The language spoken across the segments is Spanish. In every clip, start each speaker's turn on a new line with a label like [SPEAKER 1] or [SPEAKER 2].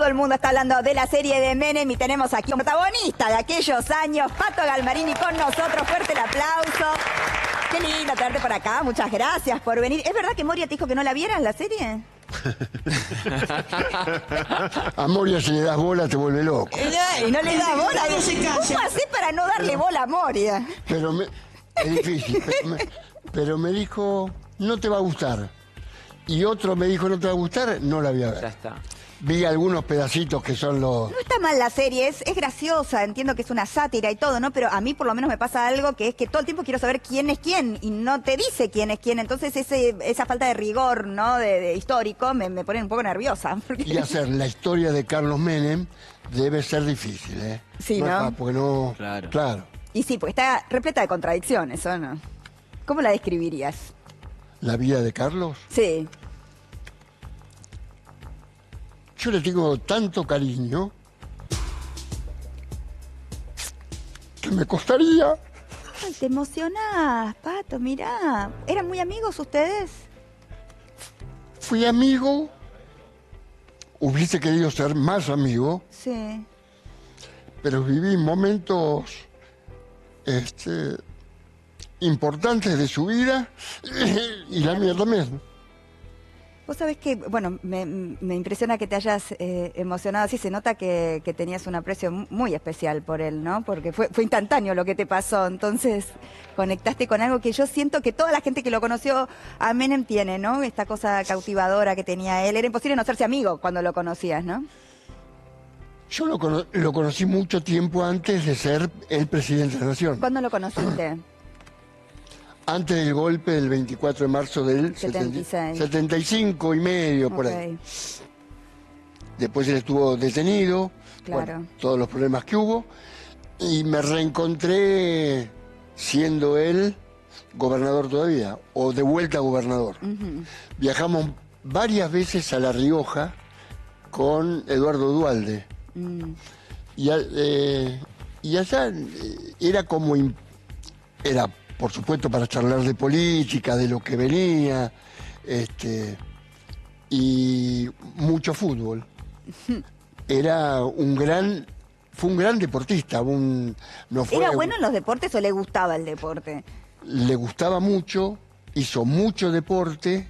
[SPEAKER 1] el mundo está hablando de la serie de Menem y tenemos aquí un protagonista de aquellos años, Pato Galmarini con nosotros. Fuerte el aplauso. Qué lindo tenerte por acá, muchas gracias por venir. ¿Es verdad que Moria te dijo que no la vieras la serie?
[SPEAKER 2] A Moria si le das bola te vuelve loco.
[SPEAKER 1] Y no le das bola. ¿Cómo hacés para no darle bola a Moria?
[SPEAKER 2] Pero es difícil. Pero me dijo, no te va a gustar. Y otro me dijo, no te va a gustar, no la voy a ver.
[SPEAKER 3] Ya está.
[SPEAKER 2] Vi algunos pedacitos que son los...
[SPEAKER 1] No está mal la serie, es graciosa, entiendo que es una sátira y todo, ¿no? Pero a mí por lo menos me pasa algo que es que todo el tiempo quiero saber quién es quién y no te dice quién es quién. Entonces esa falta de rigor, ¿no? De histórico me pone un poco nerviosa. Porque...
[SPEAKER 2] Y hacer la historia de Carlos Menem debe ser difícil, ¿eh?
[SPEAKER 1] Sí, ¿no?
[SPEAKER 2] Porque no...
[SPEAKER 3] Claro.
[SPEAKER 1] Y sí, porque está repleta de contradicciones, ¿o no? ¿Cómo la describirías?
[SPEAKER 2] ¿La vida de Carlos?
[SPEAKER 1] Sí.
[SPEAKER 2] Yo le tengo tanto cariño que me costaría.
[SPEAKER 1] Ay, te emocionás, Pato, mirá. ¿Eran muy amigos ustedes?
[SPEAKER 2] Fui amigo, hubiese querido ser más amigo,
[SPEAKER 1] Sí.
[SPEAKER 2] pero viví momentos importantes de su vida y la mía también.
[SPEAKER 1] Vos sabés que, bueno, me impresiona que te hayas emocionado así, se nota que tenías un aprecio muy especial por él, ¿no? Porque fue instantáneo lo que te pasó, entonces conectaste con algo que yo siento que toda la gente que lo conoció a Menem tiene, ¿no? Esta cosa cautivadora que tenía él, era imposible no hacerse amigo cuando lo conocías, ¿no?
[SPEAKER 2] Yo lo conocí mucho tiempo antes de ser el presidente de la Nación.
[SPEAKER 1] ¿Cuándo lo conociste?
[SPEAKER 2] Antes del golpe del 24 de marzo del
[SPEAKER 1] 76.
[SPEAKER 2] 75 y medio, por ahí.
[SPEAKER 1] Ok.
[SPEAKER 2] Después él estuvo detenido,
[SPEAKER 1] Claro.
[SPEAKER 2] bueno, todos los problemas que hubo, y me reencontré siendo él gobernador todavía, o de vuelta gobernador. Viajamos varias veces a La Rioja con Eduardo Duhalde. Y allá era como... Era, por supuesto, para charlar de política, de lo que venía, y mucho fútbol. Fue un gran deportista.
[SPEAKER 1] ¿Era bueno en los deportes o le gustaba el deporte?
[SPEAKER 2] Le gustaba mucho, hizo mucho deporte,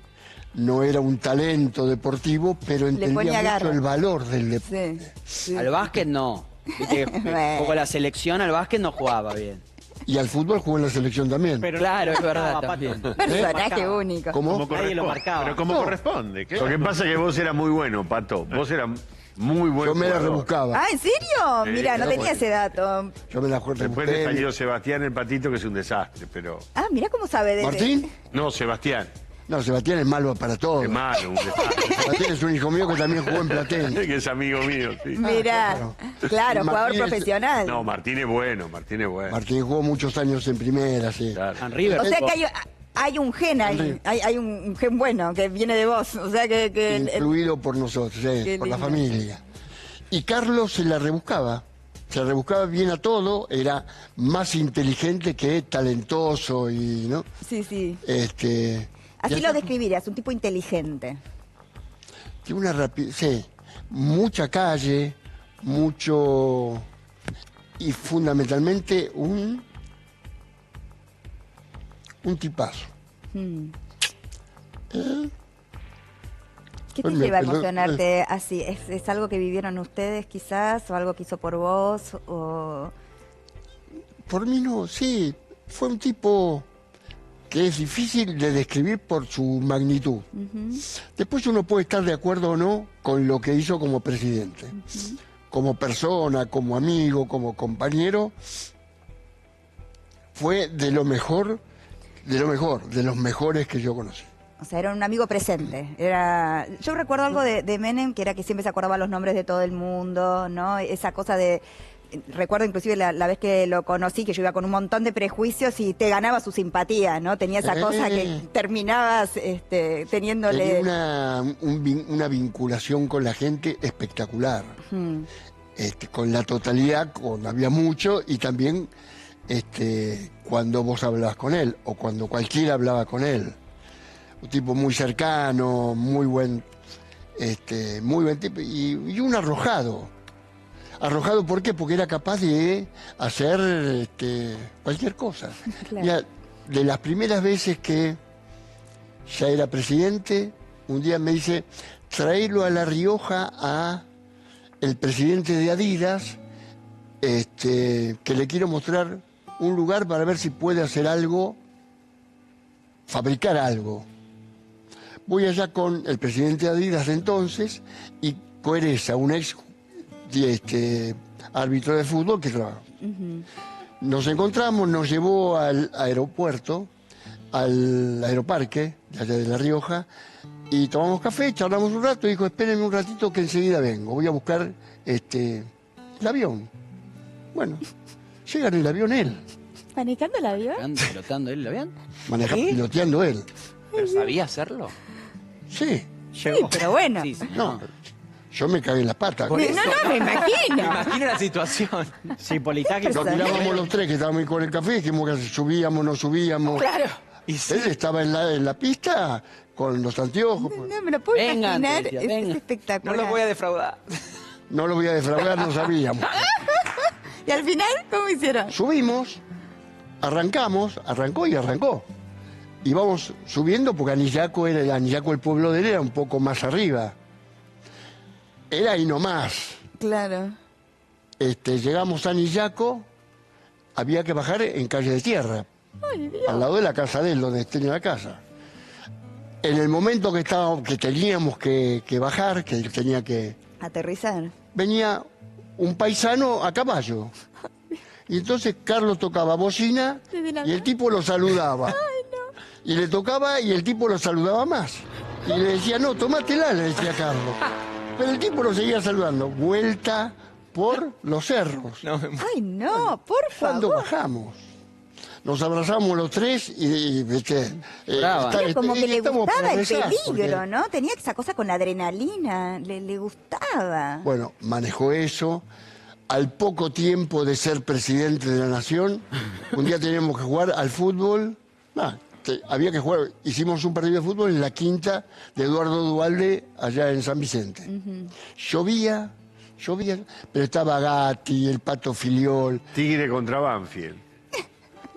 [SPEAKER 2] no era un talento deportivo, pero entendía mucho el valor del deporte.
[SPEAKER 1] Sí.
[SPEAKER 3] Al básquet no. Viste que un poco la selección al básquet no jugaba bien.
[SPEAKER 2] Y al fútbol jugó en la selección también.
[SPEAKER 3] Pero claro, es verdad también.
[SPEAKER 1] Personaje único.
[SPEAKER 2] ¿Cómo?
[SPEAKER 3] Nadie lo marcaba.
[SPEAKER 4] Pero ¿cómo corresponde? Lo que pasa es que vos eras muy bueno, Pato. Vos eras muy bueno.
[SPEAKER 2] Yo me la rebuscaba.
[SPEAKER 1] Ah, ¿en serio? Mira, no tenía ese dato.
[SPEAKER 2] Yo me la
[SPEAKER 4] Después
[SPEAKER 2] rebusqué.
[SPEAKER 4] le salió Sebastián el Patito, que es un desastre, pero...
[SPEAKER 1] Ah, mira cómo sabe de
[SPEAKER 2] ¿Martín?
[SPEAKER 4] No, Sebastián.
[SPEAKER 2] No, Sebastián es malo para todo.
[SPEAKER 4] Es malo, un desastre.
[SPEAKER 2] Sebastián es un hijo mío que también jugó en Platense.
[SPEAKER 4] Que es amigo mío, sí.
[SPEAKER 1] Mirá, claro, jugador
[SPEAKER 2] Martín es-
[SPEAKER 1] profesional.
[SPEAKER 4] No, Martín es bueno, Martín es bueno.
[SPEAKER 2] Martín jugó muchos años en primera, sí.
[SPEAKER 4] Claro.
[SPEAKER 3] En River.
[SPEAKER 1] O sea que hay un gen ahí, hay un gen bueno que viene de vos. O sea que
[SPEAKER 2] Influido por nosotros,
[SPEAKER 1] Qué
[SPEAKER 2] por la
[SPEAKER 1] lindo.
[SPEAKER 2] familia. Y Carlos se la rebuscaba. Se rebuscaba bien a todo, era más inteligente que talentoso y, ¿no?
[SPEAKER 1] sí.
[SPEAKER 2] Y
[SPEAKER 1] Así lo
[SPEAKER 2] acá
[SPEAKER 1] describirías, un tipo inteligente.
[SPEAKER 2] tiene una rapidez, sí, mucha calle, mucho... Y fundamentalmente un tipazo.
[SPEAKER 1] ¿Qué te
[SPEAKER 2] Bueno,
[SPEAKER 1] lleva a
[SPEAKER 2] pero-
[SPEAKER 1] emocionarte así? ¿Es algo que vivieron ustedes quizás o algo que hizo por vos? O...
[SPEAKER 2] Por mí no, sí, fue un tipo que es difícil de describir por su magnitud. Después uno puede estar de acuerdo o no con lo que hizo como presidente. Como persona, como amigo, como compañero, fue de lo mejor, de los mejores que yo conocí.
[SPEAKER 1] O sea, era un amigo presente. Yo recuerdo algo de Menem, que era que siempre se acordaba los nombres de todo el mundo, ¿no? Esa cosa de... Recuerdo inclusive la vez que lo conocí, que yo iba con un montón de prejuicios y te ganaba su simpatía, ¿no? Tenía esa cosa que terminabas teniéndole...
[SPEAKER 2] Tenía una vinculación con la gente espectacular. Con la totalidad, cuando había mucho, y también cuando vos hablabas con él, o cuando cualquiera hablaba con él. Un tipo muy cercano, muy buen... muy buen tipo, y un arrojado. Arrojado, ¿por qué? Porque era capaz de hacer cualquier cosa.
[SPEAKER 1] Claro.
[SPEAKER 2] Mira, de las primeras veces que ya era presidente, un día me dice, traerlo a La Rioja a el presidente de Adidas, que le quiero mostrar un lugar para ver si puede hacer algo, fabricar algo. Voy allá con el presidente de Adidas de entonces y Coereza, un ex árbitro de fútbol que trabaja. Nos encontramos, nos llevó al aeropuerto, al aeroparque de allá de La Rioja, y tomamos café, charlamos un rato, y dijo, espérenme un ratito que enseguida vengo, voy a buscar el avión. Bueno, llega en el avión él,
[SPEAKER 1] ¿Manejando el avión?
[SPEAKER 3] ¿Pilotando él el avión?
[SPEAKER 2] piloteando él.
[SPEAKER 3] ¿Pero sabía hacerlo?
[SPEAKER 2] Sí,
[SPEAKER 1] Sí, pero bueno.
[SPEAKER 3] Sí, señor.
[SPEAKER 2] no, yo me cagué en las patas.
[SPEAKER 1] No, me imagino.
[SPEAKER 3] Me imagino la situación.
[SPEAKER 5] Sí, Politáctico.
[SPEAKER 2] Nos mirábamos los tres que estábamos ahí con el café, dijimos que subíamos, no subíamos.
[SPEAKER 1] Claro.
[SPEAKER 3] Y sí.
[SPEAKER 2] Él estaba en la pista con los anteojos.
[SPEAKER 1] No me lo puedo
[SPEAKER 3] Vengan,
[SPEAKER 1] imaginar.
[SPEAKER 3] te decía,
[SPEAKER 1] Es
[SPEAKER 3] vengan.
[SPEAKER 1] espectacular.
[SPEAKER 3] No los voy a defraudar.
[SPEAKER 2] No lo voy a defraudar, no sabíamos.
[SPEAKER 1] ¿Y al final cómo hicieron?
[SPEAKER 2] Subimos, arrancó y arrancó. Y vamos subiendo porque Anillaco, el pueblo de él, era un poco más arriba. Era ahí nomás.
[SPEAKER 1] Claro.
[SPEAKER 2] Llegamos a Anillaco, había que bajar en calle de tierra,
[SPEAKER 1] Ay, Dios.
[SPEAKER 2] al lado de la casa de él, donde tenía la casa. En el momento que teníamos que bajar, que él tenía que...
[SPEAKER 1] Aterrizar.
[SPEAKER 2] venía un paisano a caballo. Y entonces Carlos tocaba bocina
[SPEAKER 1] Desde la
[SPEAKER 2] y el tipo lo saludaba. Y le tocaba y el tipo lo saludaba más. Y le decía, no, tomátela, le decía Carlos. Pero el tipo lo seguía saludando. Vuelta por los cerros.
[SPEAKER 1] Ay, no, por
[SPEAKER 2] Cuando
[SPEAKER 1] favor.
[SPEAKER 2] bajamos. Nos abrazamos los tres y
[SPEAKER 3] Brava.
[SPEAKER 1] Era como que le
[SPEAKER 2] estamos
[SPEAKER 1] gustaba
[SPEAKER 2] para
[SPEAKER 1] el
[SPEAKER 2] rezar,
[SPEAKER 1] peligro,
[SPEAKER 2] porque-
[SPEAKER 1] ¿no? Tenía esa cosa con la adrenalina, le gustaba.
[SPEAKER 2] Bueno, manejó eso. Al poco tiempo de ser presidente de la nación, un día teníamos que jugar al fútbol. Había que jugar. Hicimos un partido de fútbol en la quinta de Eduardo Duhalde, allá en San Vicente. Llovía, pero estaba Gatti, el Pato Filiol.
[SPEAKER 4] Tigre contra Banfield.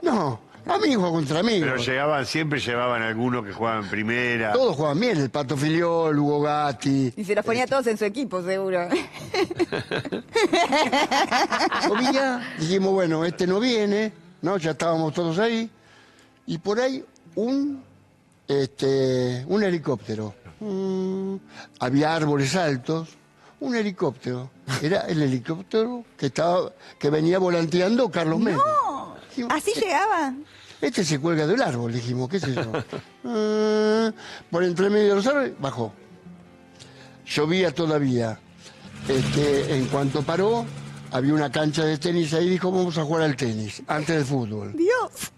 [SPEAKER 2] No, amigos contra amigos.
[SPEAKER 4] Pero siempre llevaban algunos que jugaban en primera.
[SPEAKER 2] Todos jugaban bien, el Pato Filiol, Hugo Gatti.
[SPEAKER 1] Y se los ponía todos en su equipo, seguro.
[SPEAKER 2] Llovía, dijimos, bueno, este no viene, ¿no? Ya estábamos todos ahí. Y por ahí un helicóptero. Había árboles altos, un helicóptero. Era el helicóptero que venía volanteando Carlos Menem. Dijimos,
[SPEAKER 1] ¿Así llegaba?
[SPEAKER 2] este se cuelga del árbol, dijimos, ¿qué es eso? Por entre medio de los árboles, bajó. Llovía todavía. En cuanto paró, había una cancha de tenis ahí, dijo, vamos a jugar al tenis, antes del fútbol.
[SPEAKER 1] Dios.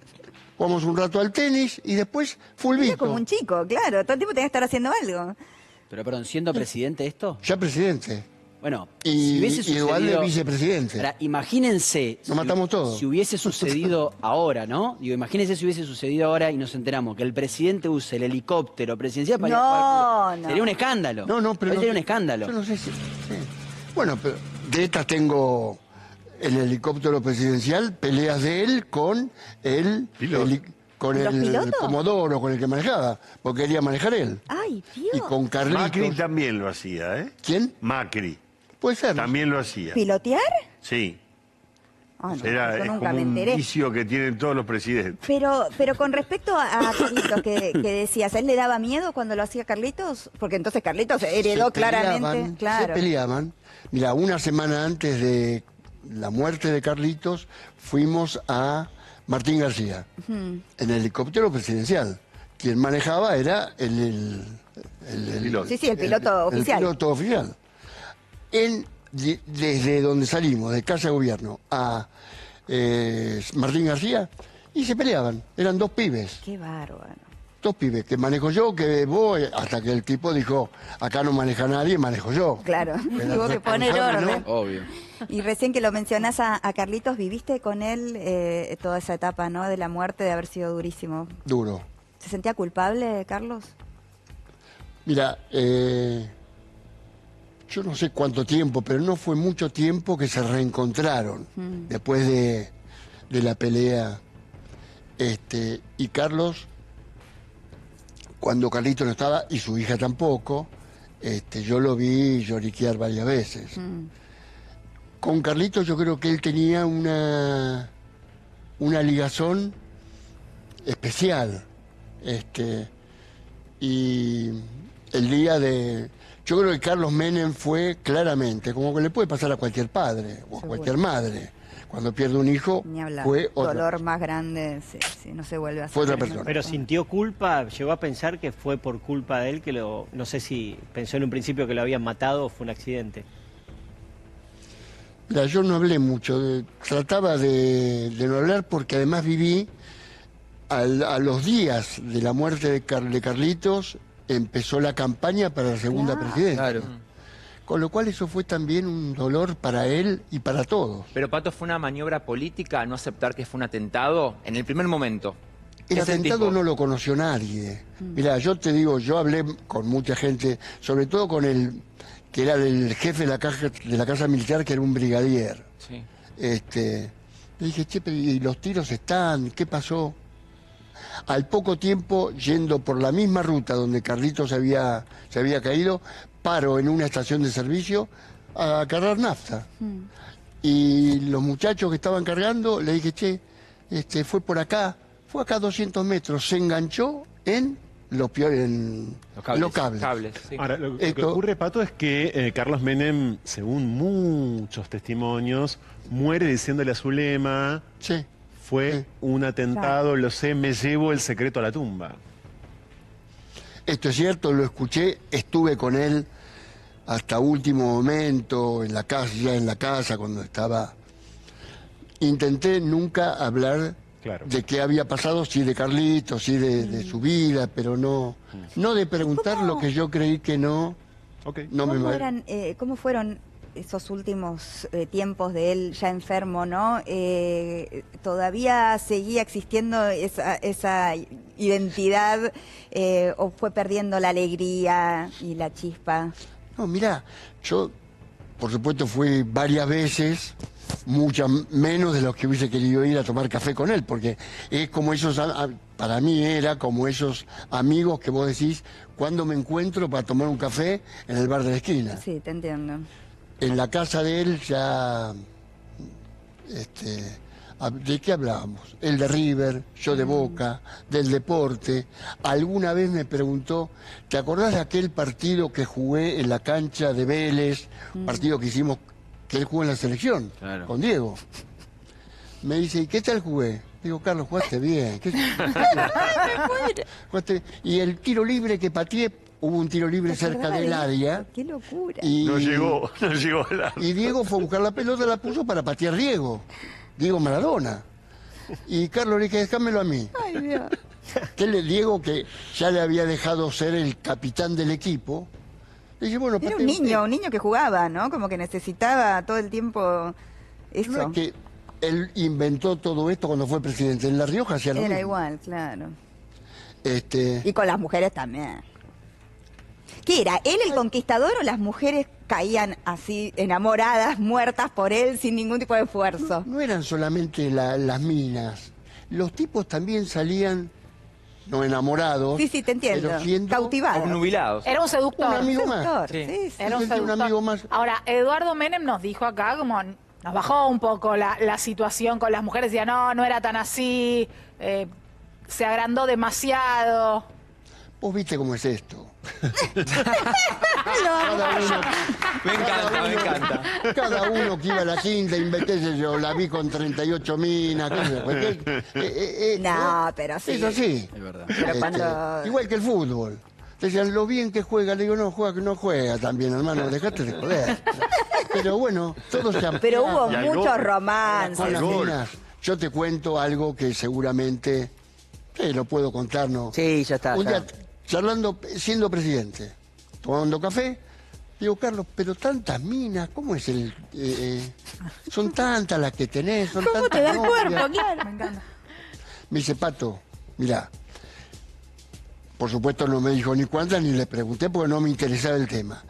[SPEAKER 2] Jugamos un rato al tenis y después
[SPEAKER 1] Era
[SPEAKER 2] fulbito.
[SPEAKER 1] como un chico, claro. Todo el tiempo tenía que estar haciendo algo.
[SPEAKER 3] Pero, perdón, ¿siendo presidente esto?
[SPEAKER 2] Ya presidente.
[SPEAKER 3] Bueno,
[SPEAKER 2] Y,
[SPEAKER 3] si hubiese
[SPEAKER 2] y Duhalde
[SPEAKER 3] sucedido...
[SPEAKER 2] vicepresidente.
[SPEAKER 3] Ahora, imagínense...
[SPEAKER 2] Nos matamos todos.
[SPEAKER 3] Si hubiese sucedido ahora, ¿no? Digo, imagínense si hubiese sucedido ahora y nos enteramos que el presidente use el helicóptero presidencial para ir a
[SPEAKER 1] No,
[SPEAKER 3] jugar fútbol.
[SPEAKER 1] no.
[SPEAKER 3] Sería un escándalo.
[SPEAKER 2] No, pero...
[SPEAKER 3] Sería un escándalo.
[SPEAKER 2] Yo no sé si... sí. Bueno, pero de estas tengo el helicóptero presidencial, peleas de él con el...
[SPEAKER 4] Piloto.
[SPEAKER 2] con
[SPEAKER 1] ¿Los
[SPEAKER 2] el
[SPEAKER 1] pilotos?
[SPEAKER 2] Comodoro, con el que manejaba, porque quería manejar él.
[SPEAKER 1] Ay,
[SPEAKER 2] Y
[SPEAKER 1] Dios.
[SPEAKER 2] con Carlitos.
[SPEAKER 4] Macri también lo hacía, ¿eh?
[SPEAKER 2] ¿Quién?
[SPEAKER 4] Macri
[SPEAKER 2] Puede ser.
[SPEAKER 4] también lo hacía.
[SPEAKER 1] ¿Pilotear?
[SPEAKER 4] Sí.
[SPEAKER 1] Ah, no, yo
[SPEAKER 4] Es
[SPEAKER 1] nunca
[SPEAKER 4] como
[SPEAKER 1] me
[SPEAKER 4] un
[SPEAKER 1] enteré.
[SPEAKER 4] vicio que tienen todos los presidentes.
[SPEAKER 1] Pero con respecto a Carlitos que decías, ¿a él le daba miedo cuando lo hacía Carlitos? Porque entonces Carlitos heredó claramente. Claro.
[SPEAKER 2] Se peleaban. Mira, una semana antes de la muerte de Carlitos, fuimos a Martín García, en el helicóptero presidencial. Quien manejaba era el
[SPEAKER 4] Piloto.
[SPEAKER 1] Sí, el piloto oficial.
[SPEAKER 2] El piloto oficial. Desde donde salimos, de Casa de Gobierno, a Martín García, y se peleaban. Eran dos pibes.
[SPEAKER 1] Qué bárbaro.
[SPEAKER 2] Dos pibes, que manejo yo, que vos, hasta que el tipo dijo, acá no maneja nadie, manejo yo.
[SPEAKER 1] Claro,
[SPEAKER 2] Era
[SPEAKER 1] tuvo que poner
[SPEAKER 2] responsable,
[SPEAKER 1] orden.
[SPEAKER 2] ¿no?
[SPEAKER 3] Obvio.
[SPEAKER 1] Y recién que lo mencionás a Carlitos, ¿viviste con él toda esa etapa, ¿no? De la muerte, de haber sido durísimo.
[SPEAKER 2] Duro.
[SPEAKER 1] ¿Se sentía culpable, Carlos?
[SPEAKER 2] Mira, yo no sé cuánto tiempo, pero no fue mucho tiempo que se reencontraron después de la pelea. Y Carlos, cuando Carlito no estaba, y su hija tampoco, yo lo vi lloriquear varias veces. Con Carlito yo creo que él tenía una ligazón especial. Y el día de... Yo creo que Carlos Menem fue claramente, como que le puede pasar a cualquier padre o a cualquier madre. Cuando pierde un hijo,
[SPEAKER 1] Ni hablar.
[SPEAKER 2] fue otra
[SPEAKER 1] Dolor
[SPEAKER 2] persona.
[SPEAKER 1] más grande, sí, no se vuelve a hacer.
[SPEAKER 2] Fue otra persona.
[SPEAKER 5] Pero sintió culpa, llegó a pensar que fue por culpa de él que no sé si pensó en un principio que lo habían matado o fue un accidente.
[SPEAKER 2] Mira, yo no hablé mucho, trataba de no hablar porque además viví a los días de la muerte de Carlitos, empezó la campaña para la segunda presidencia.
[SPEAKER 3] Claro.
[SPEAKER 2] Con lo cual eso fue también un dolor para él y para todos.
[SPEAKER 6] Pero, Pato, ¿fue una maniobra política no aceptar que fue un atentado en el primer momento?
[SPEAKER 2] El
[SPEAKER 6] ¿Qué sentís
[SPEAKER 2] atentado
[SPEAKER 6] vos?
[SPEAKER 2] no lo conoció nadie. Mira, yo te digo, yo hablé con mucha gente, sobre todo con el que era el jefe de la casa militar, que era un brigadier.
[SPEAKER 6] Sí.
[SPEAKER 2] Le dije, che, pero ¿y los tiros están? ¿Qué pasó? Al poco tiempo, yendo por la misma ruta donde Carlitos se había caído, paro en una estación de servicio a cargar nafta. Y los muchachos que estaban cargando, le dije, che, fue por acá, fue acá 200 metros, se enganchó en los cables.
[SPEAKER 6] Cables, sí.
[SPEAKER 7] Ahora, lo que
[SPEAKER 2] Esto-
[SPEAKER 7] ocurre, Pato, es que Carlos Menem, según muchos testimonios, muere diciéndole a Zulema,
[SPEAKER 2] Sí.
[SPEAKER 7] fue
[SPEAKER 2] Sí.
[SPEAKER 7] un atentado, lo sé, me llevo el secreto a la tumba.
[SPEAKER 2] Esto es cierto, lo escuché, estuve con él hasta último momento, en la casa, ya en la casa, cuando estaba... Intenté nunca hablar
[SPEAKER 7] Claro.
[SPEAKER 2] de qué había pasado, sí de Carlitos, sí de su vida, pero no de preguntar lo que yo creí que no
[SPEAKER 7] Ok.
[SPEAKER 1] ¿Cómo fueron esos últimos tiempos de él ya enfermo, no? ¿Todavía seguía existiendo esa identidad o fue perdiendo la alegría y la chispa?
[SPEAKER 2] No, mirá, yo, por supuesto, fui varias veces, muchas menos de los que hubiese querido ir a tomar café con él, porque es como esos, para mí era como esos amigos que vos decís, cuando me encuentro para tomar un café en el bar de la esquina.
[SPEAKER 1] Sí, te entiendo.
[SPEAKER 2] En la casa de él ya, ¿de qué hablábamos? Él de River, yo de Boca, del deporte. Alguna vez me preguntó, ¿te acordás de aquel partido que jugué en la cancha de Vélez? Partido que hicimos, que él jugó en la selección,
[SPEAKER 3] Claro.
[SPEAKER 2] con Diego. Me dice, ¿y qué tal jugué? Digo, Carlos, jugaste bien. Jugaste bien. Y el tiro libre que pateé, hubo un tiro libre cerca del área.
[SPEAKER 1] ¡Qué locura!
[SPEAKER 2] Y,
[SPEAKER 4] No llegó la...
[SPEAKER 2] y Diego fue a buscar la pelota, la puso para patear Diego Maradona. Y Carlos le dije, déjamelo a mí.
[SPEAKER 1] Ay, Dios.
[SPEAKER 2] Diego, que ya le había dejado ser el capitán del equipo, le dije, bueno,
[SPEAKER 1] Era
[SPEAKER 2] patee
[SPEAKER 1] un niño que jugaba, ¿no? Como que necesitaba todo el tiempo
[SPEAKER 2] usted. No
[SPEAKER 1] eso.
[SPEAKER 2] es que él inventó todo esto cuando fue presidente. En La Rioja hacía lo
[SPEAKER 1] Era
[SPEAKER 2] mismo.
[SPEAKER 1] igual, claro.
[SPEAKER 2] Este,
[SPEAKER 1] Y con las mujeres también. ¿Qué era? ¿Él el conquistador o las mujeres caían así, enamoradas, muertas por él, sin ningún tipo de esfuerzo?
[SPEAKER 2] no eran solamente las minas. Los tipos también salían, no enamorados,
[SPEAKER 1] Sí, te entiendo.
[SPEAKER 2] pero siendo
[SPEAKER 1] Cautivado.
[SPEAKER 6] Obnubilados.
[SPEAKER 8] Era un seductor.
[SPEAKER 2] un amigo más.
[SPEAKER 1] Seductor,
[SPEAKER 6] Sí.
[SPEAKER 1] sí, sí.
[SPEAKER 8] Era un
[SPEAKER 2] Sentí un
[SPEAKER 8] seductor.
[SPEAKER 2] amigo más.
[SPEAKER 8] Ahora, Eduardo Menem nos dijo acá como nos bajó un poco la situación con las mujeres. Decía, no era tan así, se agrandó demasiado.
[SPEAKER 2] Vos viste cómo es esto.
[SPEAKER 6] Me encanta.
[SPEAKER 2] Cada uno que iba a la quinta, inventé yo, la vi con 38 minas.
[SPEAKER 1] No, pero sí.
[SPEAKER 2] Es así.
[SPEAKER 3] Es verdad.
[SPEAKER 1] Pero cuando...
[SPEAKER 2] Igual que el fútbol. Decían, lo bien que juega. Le digo, no juega también, hermano, dejate de joder. Pero bueno, todo se amplía.
[SPEAKER 1] Pero hubo
[SPEAKER 4] Y al
[SPEAKER 1] muchos
[SPEAKER 4] gol.
[SPEAKER 1] romances.
[SPEAKER 2] Con las
[SPEAKER 4] gol.
[SPEAKER 2] minas. Yo te cuento algo que seguramente lo puedo contar, ¿no?
[SPEAKER 3] Sí, ya está.
[SPEAKER 2] Un
[SPEAKER 3] ya.
[SPEAKER 2] día, charlando, siendo presidente, tomando café, digo, Carlos, pero tantas minas, ¿cómo es el...? Son tantas las que tenés, son
[SPEAKER 1] ¿Cómo
[SPEAKER 2] tantas
[SPEAKER 1] te da el
[SPEAKER 2] novias.
[SPEAKER 1] cuerpo? Claro.
[SPEAKER 8] Me encanta.
[SPEAKER 2] Me dice, Pato, mirá, por supuesto no me dijo ni cuántas ni le pregunté porque no me interesaba el tema.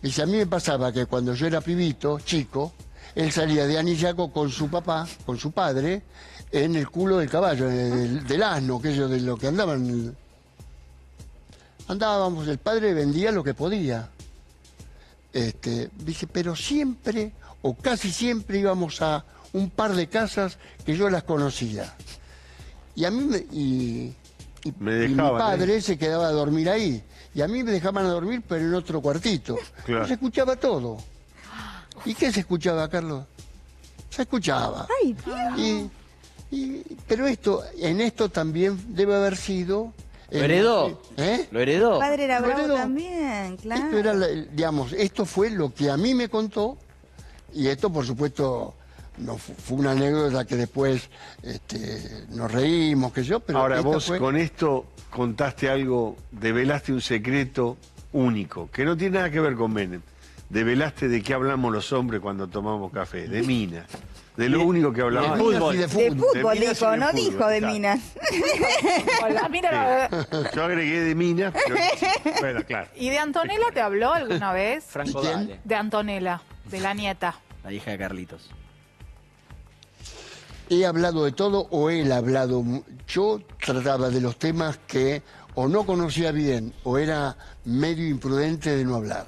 [SPEAKER 2] Dice, a mí me pasaba que cuando yo era pibito, chico, él salía de Anillaco con su papá, con su padre, en el culo del caballo, del asno, que ellos de lo que andaban. Andábamos, el padre vendía lo que podía. Dice, pero siempre, o casi siempre, íbamos a un par de casas que yo las conocía. Y a mí y
[SPEAKER 4] Me
[SPEAKER 2] mi
[SPEAKER 4] dejaban,
[SPEAKER 2] padre se quedaba a dormir ahí. Y a mí me dejaban a dormir, pero en otro cuartito.
[SPEAKER 4] Claro.
[SPEAKER 2] Se escuchaba todo. ¿Y qué se escuchaba, Carlos? Se escuchaba.
[SPEAKER 1] Ay, Dios.
[SPEAKER 2] Pero en esto también debe haber sido...
[SPEAKER 3] ¿Lo heredó?
[SPEAKER 2] ¿Eh?
[SPEAKER 3] ¿Lo heredó?
[SPEAKER 1] Tu padre era
[SPEAKER 2] Lo
[SPEAKER 1] bravo
[SPEAKER 2] heredó.
[SPEAKER 1] también, claro.
[SPEAKER 2] Esto era, digamos, esto fue lo que a mí me contó, y esto, por supuesto, no fue una anécdota que después nos reímos, que yo, pero
[SPEAKER 4] Ahora,
[SPEAKER 2] esta
[SPEAKER 4] vos
[SPEAKER 2] fue-
[SPEAKER 4] con esto contaste algo, develaste un secreto único, que no tiene nada que ver con Menem. Develaste de qué hablamos los hombres cuando tomamos café, de minas. De lo único que hablamos.
[SPEAKER 2] de minas y de
[SPEAKER 1] De
[SPEAKER 2] fútbol.
[SPEAKER 1] fútbol
[SPEAKER 4] minas y
[SPEAKER 1] dijo,
[SPEAKER 4] de
[SPEAKER 1] no
[SPEAKER 4] fútbol,
[SPEAKER 1] dijo de
[SPEAKER 4] claro.
[SPEAKER 1] minas.
[SPEAKER 8] Hola, mira,
[SPEAKER 4] Yo agregué de minas, pero
[SPEAKER 7] Bueno, claro.
[SPEAKER 8] ¿y de Antonella te habló alguna vez?
[SPEAKER 6] Franco,
[SPEAKER 2] ¿Y quién?
[SPEAKER 6] dale.
[SPEAKER 8] De Antonella, de la nieta.
[SPEAKER 3] La hija de Carlitos.
[SPEAKER 2] He hablado de todo o él ha hablado. Yo trataba de los temas que o no conocía bien o era medio imprudente de no hablar.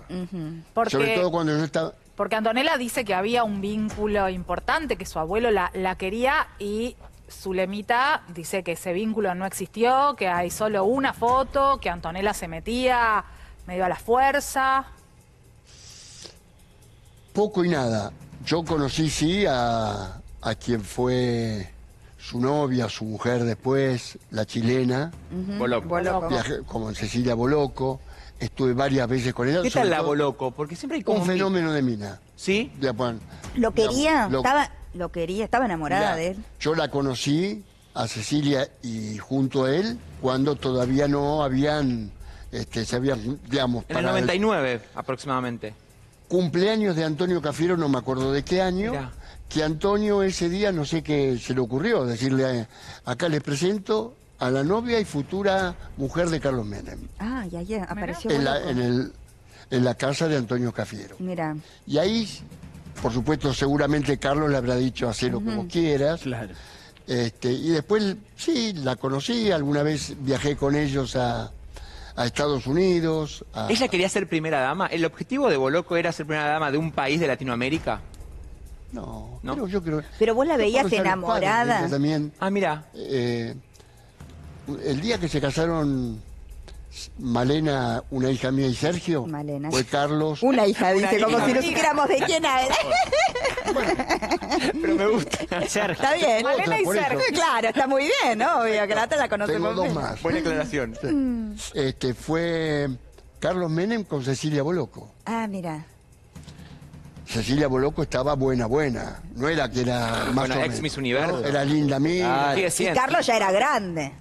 [SPEAKER 2] Sobre todo cuando yo estaba...
[SPEAKER 8] Porque Antonella dice que había un vínculo importante, que su abuelo la quería, y Zulemita dice que ese vínculo no existió, que hay solo una foto, que Antonella se metía medio a la fuerza.
[SPEAKER 2] Poco y nada. Yo conocí, sí, a quien fue su novia, su mujer después, la chilena,
[SPEAKER 6] Boloco.
[SPEAKER 1] Boloco.
[SPEAKER 2] viajé como Cecilia Boloco, estuve varias veces con ella.
[SPEAKER 6] ¿Qué
[SPEAKER 2] sobre
[SPEAKER 6] tal la
[SPEAKER 2] todo
[SPEAKER 6] Boloco? Porque siempre hay como
[SPEAKER 2] Un fenómeno de mina.
[SPEAKER 6] ¿Sí?
[SPEAKER 2] Ya, bueno,
[SPEAKER 1] Lo quería,
[SPEAKER 2] lo-
[SPEAKER 1] estaba enamorada
[SPEAKER 2] mirá,
[SPEAKER 1] de él.
[SPEAKER 2] yo la conocí a Cecilia y junto a él cuando todavía no habían, se habían, digamos,
[SPEAKER 6] En el
[SPEAKER 2] para
[SPEAKER 6] 99 aproximadamente.
[SPEAKER 2] cumpleaños de Antonio Cafiero, no me acuerdo de qué año,
[SPEAKER 6] Mirá.
[SPEAKER 2] que Antonio ese día, no sé qué se le ocurrió, decirle, acá les presento a la novia y futura mujer de Carlos Menem,
[SPEAKER 1] Ah, y ayer apareció
[SPEAKER 2] en la,
[SPEAKER 1] Boloco.
[SPEAKER 2] en la casa de Antonio Cafiero.
[SPEAKER 1] Mira,
[SPEAKER 2] Y ahí, por supuesto, seguramente Carlos le habrá dicho, hacelo como quieras.
[SPEAKER 3] Claro.
[SPEAKER 2] Y después, sí, la conocí, alguna vez viajé con ellos a Estados Unidos.
[SPEAKER 6] ¿Ella quería ser primera dama? ¿El objetivo de Boloco era ser primera dama de un país de Latinoamérica?
[SPEAKER 2] No,
[SPEAKER 6] ¿No?
[SPEAKER 2] pero yo creo...
[SPEAKER 1] Pero vos la
[SPEAKER 2] yo
[SPEAKER 1] veías
[SPEAKER 2] conocí a los padres de
[SPEAKER 1] enamorada.
[SPEAKER 2] ella también.
[SPEAKER 6] Ah, mira.
[SPEAKER 2] El día que se casaron Malena, una hija mía, y Sergio,
[SPEAKER 1] Malena.
[SPEAKER 2] fue Carlos.
[SPEAKER 1] una hija, dice,
[SPEAKER 6] hija.
[SPEAKER 1] como si no supiéramos de quién era.
[SPEAKER 6] Pero me gusta.
[SPEAKER 5] Sergio.
[SPEAKER 1] Está bien.
[SPEAKER 8] Malena y
[SPEAKER 2] por eso.
[SPEAKER 8] Sergio.
[SPEAKER 1] Claro, está muy bien, obvio, que la otra la
[SPEAKER 2] Tengo
[SPEAKER 1] conocemos
[SPEAKER 2] dos
[SPEAKER 1] bien.
[SPEAKER 2] más.
[SPEAKER 6] Buena aclaración.
[SPEAKER 2] Fue Carlos Menem con Cecilia Boloco.
[SPEAKER 1] Ah, mira.
[SPEAKER 2] Cecilia Boloco estaba buena. No era que era más
[SPEAKER 6] Bueno,
[SPEAKER 2] o
[SPEAKER 6] ex
[SPEAKER 2] menos,
[SPEAKER 6] Miss Universo.
[SPEAKER 2] ¿no? Era linda amiga.
[SPEAKER 6] Sigue
[SPEAKER 1] Y
[SPEAKER 6] siendo.
[SPEAKER 1] Carlos ya era grande.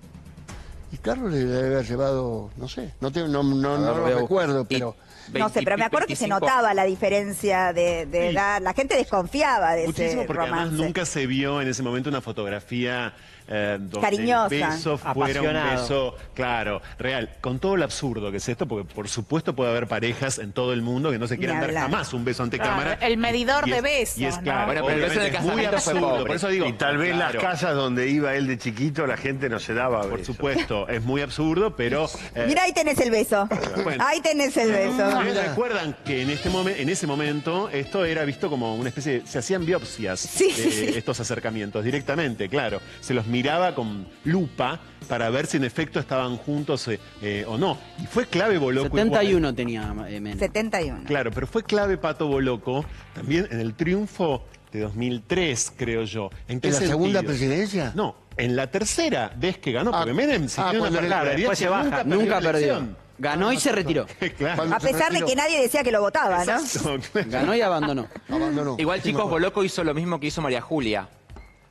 [SPEAKER 2] Y Carlos le debe haber llevado, no sé, no lo
[SPEAKER 3] voy a
[SPEAKER 2] recuerdo,
[SPEAKER 6] Y
[SPEAKER 2] pero...
[SPEAKER 1] No sé, pero me acuerdo que se
[SPEAKER 6] 25.
[SPEAKER 1] notaba la diferencia de edad. La gente desconfiaba de
[SPEAKER 7] Muchísimo,
[SPEAKER 1] ese
[SPEAKER 7] porque además
[SPEAKER 1] romance.
[SPEAKER 7] nunca se vio en ese momento una fotografía donde
[SPEAKER 1] Cariñosa.
[SPEAKER 7] el beso fuera un
[SPEAKER 5] Apasionado.
[SPEAKER 7] beso, claro, real. Con todo lo absurdo que es esto, porque por supuesto puede haber parejas en todo el mundo que no se quieran
[SPEAKER 1] Ni
[SPEAKER 7] dar
[SPEAKER 1] hablar.
[SPEAKER 7] jamás un beso ante
[SPEAKER 8] Claro,
[SPEAKER 7] cámara.
[SPEAKER 8] el medidor
[SPEAKER 7] Y
[SPEAKER 8] de
[SPEAKER 7] es-
[SPEAKER 8] besos,
[SPEAKER 7] Y es
[SPEAKER 8] ¿no?
[SPEAKER 7] claro,
[SPEAKER 6] Bueno, pero el beso
[SPEAKER 7] obviamente
[SPEAKER 6] de
[SPEAKER 7] es muy
[SPEAKER 6] casamiento fue
[SPEAKER 7] absurdo.
[SPEAKER 6] pobre.
[SPEAKER 7] Por eso digo,
[SPEAKER 4] y tal vez
[SPEAKER 7] claro,
[SPEAKER 4] las casas donde iba él de chiquito, la gente no se daba
[SPEAKER 7] por
[SPEAKER 4] besos.
[SPEAKER 7] supuesto, es muy absurdo, pero
[SPEAKER 1] Mira, ahí tenés el beso.
[SPEAKER 7] Bueno.
[SPEAKER 1] Ahí tenés el beso.
[SPEAKER 7] ¿Ustedes recuerdan que en ese momento esto era visto como una especie de... Se hacían biopsias
[SPEAKER 1] Sí,
[SPEAKER 7] de
[SPEAKER 1] sí, sí.
[SPEAKER 7] estos acercamientos directamente, claro. Se los miraba con lupa para ver si en efecto estaban juntos o no. Y fue clave Boloco.
[SPEAKER 3] 71 tenía Menem.
[SPEAKER 1] 71.
[SPEAKER 7] Claro, pero fue clave Pato Boloco también en el triunfo de 2003, creo yo. ¿En qué
[SPEAKER 2] ¿En la
[SPEAKER 7] sentido?
[SPEAKER 2] segunda presidencia?
[SPEAKER 7] No, en la tercera vez que ganó, porque Menem si tiene
[SPEAKER 2] cuando
[SPEAKER 7] una
[SPEAKER 2] le-
[SPEAKER 7] particularidad
[SPEAKER 5] después se
[SPEAKER 7] que
[SPEAKER 5] baja.
[SPEAKER 3] Nunca
[SPEAKER 7] la
[SPEAKER 3] perdió.
[SPEAKER 7] elección.
[SPEAKER 3] Ganó y se retiró.
[SPEAKER 7] Claro.
[SPEAKER 2] Cuando
[SPEAKER 1] A pesar de
[SPEAKER 2] retiró,
[SPEAKER 1] que nadie decía que lo votaba, ¿no?
[SPEAKER 3] Ganó y abandonó.
[SPEAKER 2] abandonó.
[SPEAKER 6] Igual,
[SPEAKER 2] Sí, me
[SPEAKER 6] chicos,
[SPEAKER 2] acuerdo.
[SPEAKER 6] Boloco hizo lo mismo que hizo María Julia.